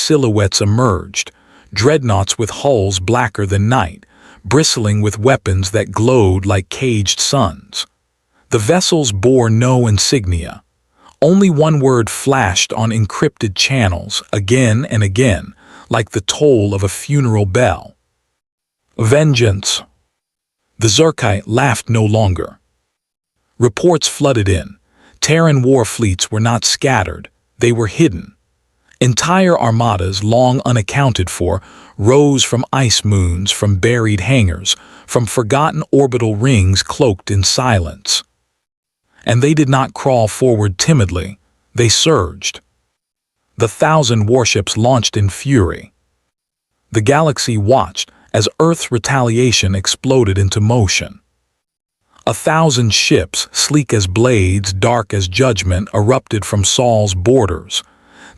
silhouettes emerged, dreadnoughts with hulls blacker than night, bristling with weapons that glowed like caged suns. The vessels bore no insignia. Only one word flashed on encrypted channels again and again, like the toll of a funeral bell. Vengeance. The Zerkai laughed no longer. Reports flooded in. Terran war fleets were not scattered, they were hidden. Entire armadas, long unaccounted for, rose from ice moons, from buried hangars, from forgotten orbital rings cloaked in silence. And they did not crawl forward timidly, they surged. The 1,000 warships launched in fury. The galaxy watched as Earth's retaliation exploded into motion. 1,000 ships, sleek as blades, dark as judgment, erupted from Sol's borders.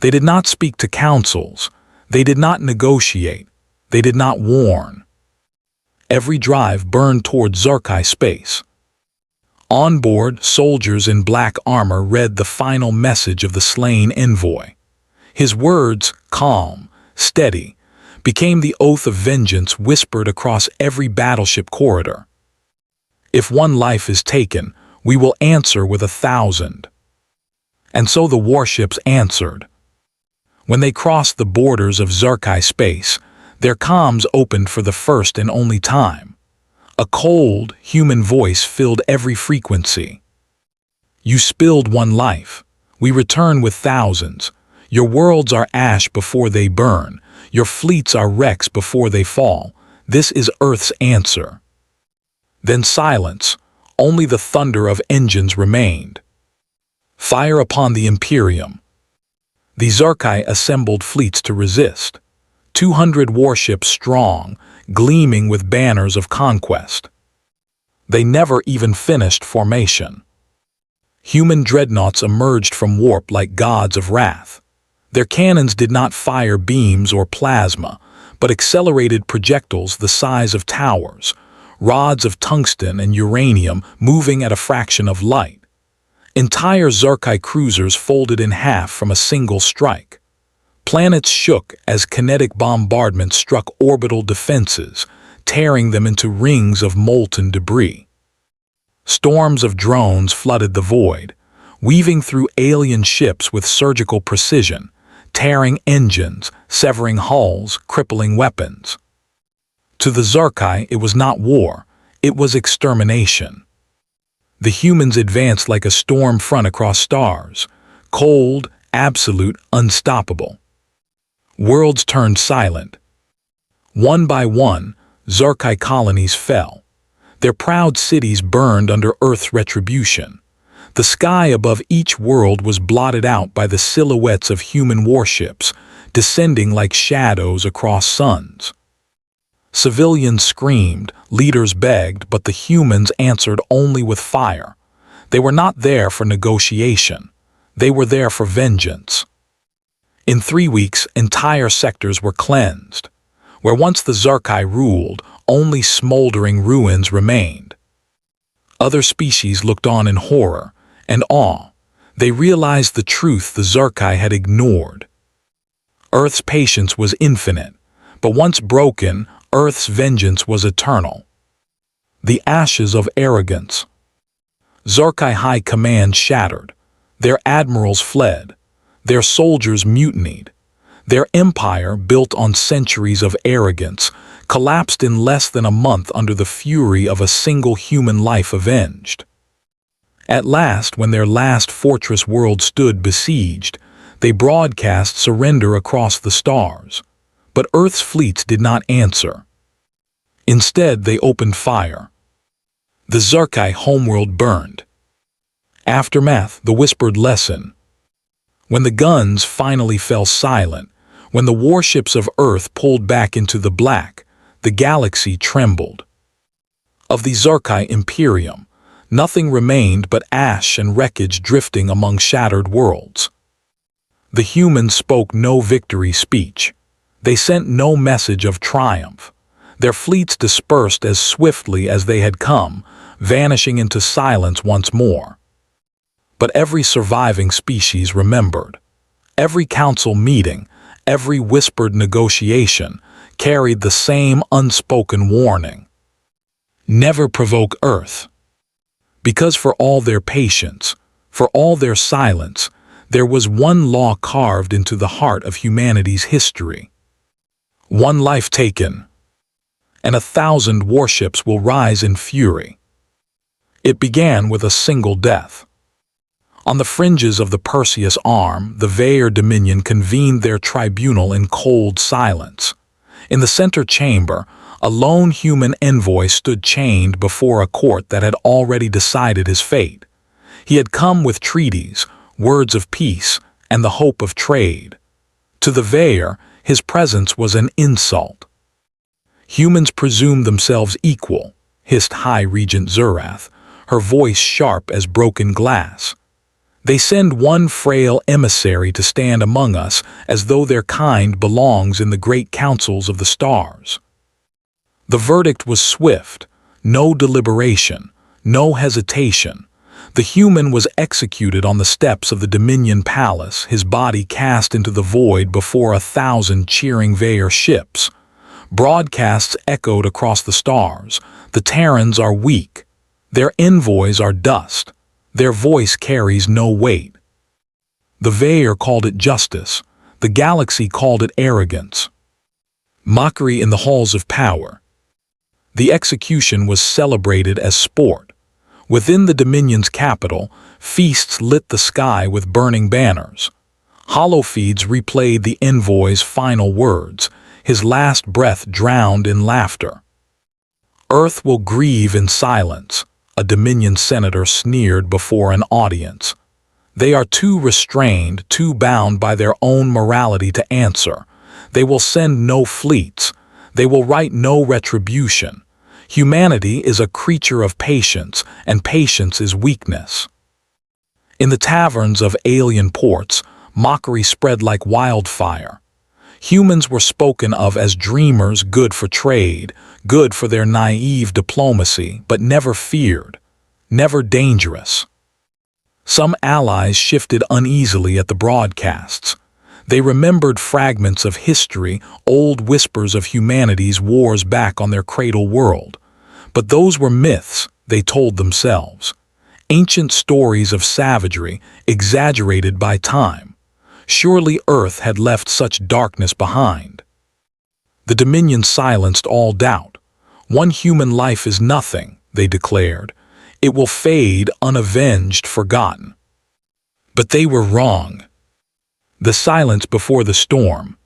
They did not speak to councils. They did not negotiate. They did not warn. Every drive burned toward Zerkai space. On board, soldiers in black armor read the final message of the slain envoy. His words, calm, steady, became the oath of vengeance whispered across every battleship corridor. If one life is taken, we will answer with 1,000. And so the warships answered. When they crossed the borders of Zerkai space, their comms opened for the first and only time. A cold, human voice filled every frequency. You spilled one life. We return with thousands. Your worlds are ash before they burn. Your fleets are wrecks before they fall. This is Earth's answer. Then silence. Only the thunder of engines remained. Fire upon the Imperium. The Zerkai assembled fleets to resist. 200 warships strong, gleaming with banners of conquest. They never even finished formation. Human dreadnoughts emerged from warp like gods of wrath. Their cannons did not fire beams or plasma, but accelerated projectiles the size of towers, rods of tungsten and uranium moving at a fraction of light. Entire Zerkai cruisers folded in half from a single strike. Planets shook as kinetic bombardment struck orbital defenses, tearing them into rings of molten debris. Storms of drones flooded the void, weaving through alien ships with surgical precision, tearing engines, severing hulls, crippling weapons. To the Zerkai, it was not war, it was extermination. The humans advanced like a storm front across stars, cold, absolute, unstoppable. Worlds turned silent. One by one, Zerkai colonies fell. Their proud cities burned under Earth's retribution. The sky above each world was blotted out by the silhouettes of human warships, descending like shadows across suns. Civilians screamed, leaders begged, but the humans answered only with fire. They were not there for negotiation. They were there for vengeance. In 3 weeks, entire sectors were cleansed. Where once the Zerkai ruled, only smoldering ruins remained. Other species looked on in horror and awe. They realized the truth the Zerkai had ignored. Earth's patience was infinite, but once broken, Earth's vengeance was eternal. The ashes of arrogance. Zerkai High Command shattered. Their admirals fled. Their soldiers mutinied. Their empire, built on centuries of arrogance, collapsed in less than a month under the fury of a single human life avenged. At last, when their last fortress world stood besieged, they broadcast surrender across the stars. But Earth's fleets did not answer. Instead, they opened fire. The Zerkai homeworld burned. Aftermath, the whispered lesson. When the guns finally fell silent, when the warships of Earth pulled back into the black, the galaxy trembled. Of the Zerkai Imperium, nothing remained but ash and wreckage drifting among shattered worlds. The humans spoke no victory speech. They sent no message of triumph. Their fleets dispersed as swiftly as they had come, vanishing into silence once more. But every surviving species remembered. Every council meeting, every whispered negotiation carried the same unspoken warning. Never provoke Earth. Because for all their patience, for all their silence, there was one law carved into the heart of humanity's history. One life taken, and 1,000 warships will rise in fury. It began with a single death. On the fringes of the Perseus Arm, the Vaer Dominion convened their tribunal in cold silence. In the center chamber, a lone human envoy stood chained before a court that had already decided his fate. He had come with treaties, words of peace, and the hope of trade. To the Vaer, his presence was an insult. Humans presume themselves equal, hissed High Regent Zurath, her voice sharp as broken glass. They send one frail emissary to stand among us as though their kind belongs in the great councils of the stars. The verdict was swift, no deliberation, no hesitation. The human was executed on the steps of the Dominion Palace, his body cast into the void before 1,000 cheering Vaer ships. Broadcasts echoed across the stars. The Terrans are weak. Their envoys are dust. Their voice carries no weight. The Vaer called it justice. The galaxy called it arrogance. Mockery in the halls of power. The execution was celebrated as sport. Within the Dominion's capital, feasts lit the sky with burning banners. Holofeeds replayed the envoy's final words, his last breath drowned in laughter. Earth will grieve in silence, a Dominion senator sneered before an audience. They are too restrained, too bound by their own morality to answer. They will send no fleets. They will write no retribution. Humanity is a creature of patience, and patience is weakness. In the taverns of alien ports, mockery spread like wildfire. Humans were spoken of as dreamers good for trade, good for their naive diplomacy, but never feared, never dangerous. Some allies shifted uneasily at the broadcasts. They remembered fragments of history, old whispers of humanity's wars back on their cradle world. But those were myths, they told themselves. Ancient stories of savagery, exaggerated by time. Surely Earth had left such darkness behind. The Dominion silenced all doubt. One human life is nothing, they declared. It will fade, unavenged, forgotten. But they were wrong. The silence before the storm.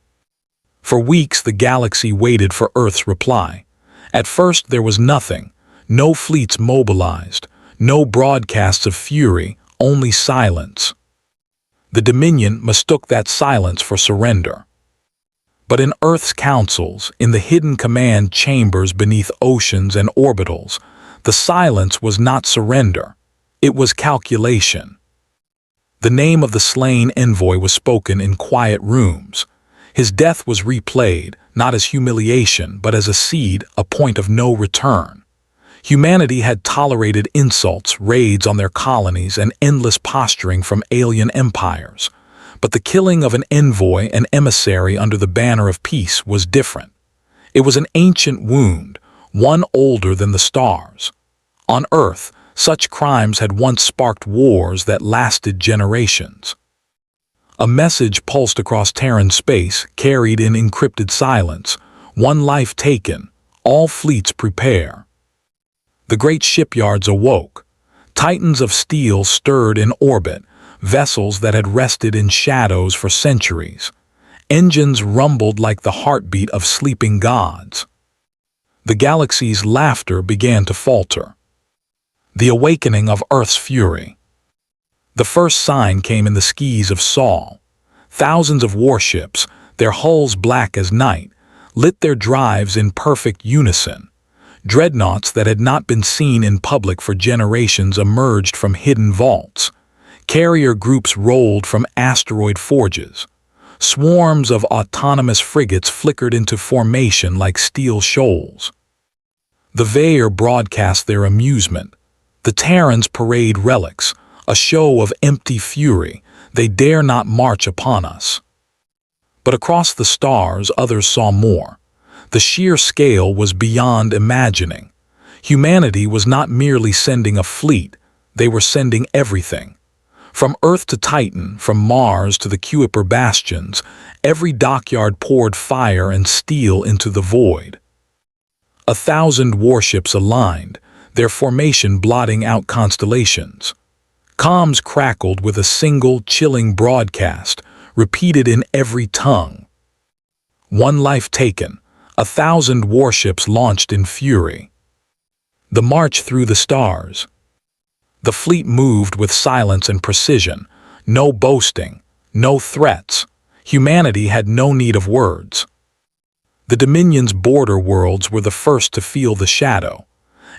For weeks the galaxy waited for Earth's reply. At first there was nothing, no fleets mobilized, no broadcasts of fury, only silence. The Dominion mistook that silence for surrender. But in Earth's councils, in the hidden command chambers beneath oceans and orbitals, the silence was not surrender, it was calculation. The name of the slain envoy was spoken in quiet rooms. His death was replayed, not as humiliation, but as a seed, a point of no return. Humanity had tolerated insults, raids on their colonies, and endless posturing from alien empires. But the killing of an envoy, an emissary under the banner of peace, was different. It was an ancient wound, one older than the stars. On Earth, such crimes had once sparked wars that lasted generations. A message pulsed across Terran space, carried in encrypted silence. One life taken, all fleets prepare. The great shipyards awoke. Titans of steel stirred in orbit, vessels that had rested in shadows for centuries. Engines rumbled like the heartbeat of sleeping gods. The galaxy's laughter began to falter. The awakening of Earth's fury. The first sign came in the skies of Sol. Thousands of warships, their hulls black as night, lit their drives in perfect unison. Dreadnoughts that had not been seen in public for generations emerged from hidden vaults. Carrier groups rolled from asteroid forges. Swarms of autonomous frigates flickered into formation like steel shoals. The Vaer broadcast their amusement. The Terrans parade relics, a show of empty fury. They dare not march upon us. But across the stars, others saw more. The sheer scale was beyond imagining. Humanity was not merely sending a fleet, they were sending everything. From Earth to Titan, from Mars to the Kuiper bastions, every dockyard poured fire and steel into the void. 1,000 warships aligned, their formation blotting out constellations. Comms crackled with a single chilling broadcast, repeated in every tongue. One life taken, 1,000 warships launched in fury. The march through the stars. The fleet moved with silence and precision, no boasting, no threats. Humanity had no need of words. The Dominion's border worlds were the first to feel the shadow.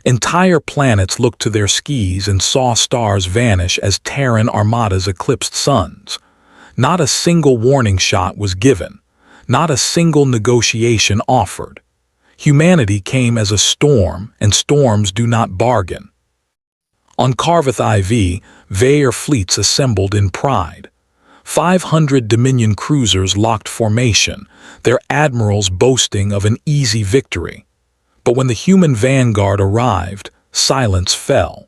Entire planets looked to their skis and saw stars vanish as Terran armadas eclipsed suns. Not a single warning shot was given, not a single negotiation offered. Humanity came as a storm, and storms do not bargain. On Carveth IV, Vaer fleets assembled in pride. 500 Dominion cruisers locked formation, their admirals boasting of an easy victory. But when the human vanguard arrived, silence fell.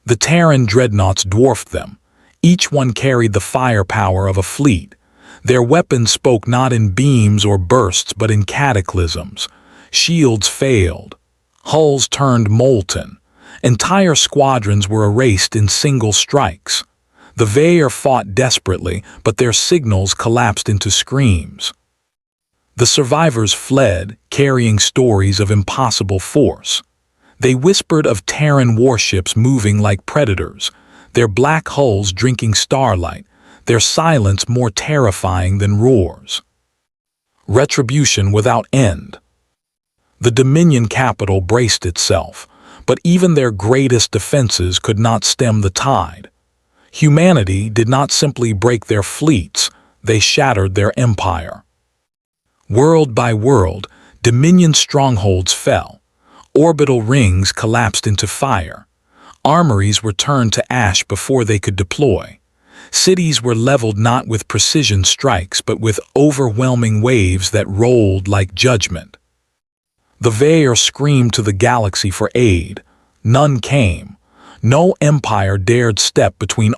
The Terran dreadnoughts dwarfed them. Each one carried the firepower of a fleet. Their weapons spoke not in beams or bursts but in cataclysms. Shields failed. Hulls turned molten. Entire squadrons were erased in single strikes. The Vaer fought desperately, but their signals collapsed into screams. The survivors fled, carrying stories of impossible force. They whispered of Terran warships moving like predators, their black hulls drinking starlight, their silence more terrifying than roars. Retribution without end. The Dominion capital braced itself, but even their greatest defenses could not stem the tide. Humanity did not simply break their fleets, they shattered their empire. World by world, Dominion strongholds fell. Orbital rings collapsed into fire. Armories were turned to ash before they could deploy. Cities were leveled not with precision strikes but with overwhelming waves that rolled like judgment. The Vaer screamed to the galaxy for aid. None came. No empire dared step between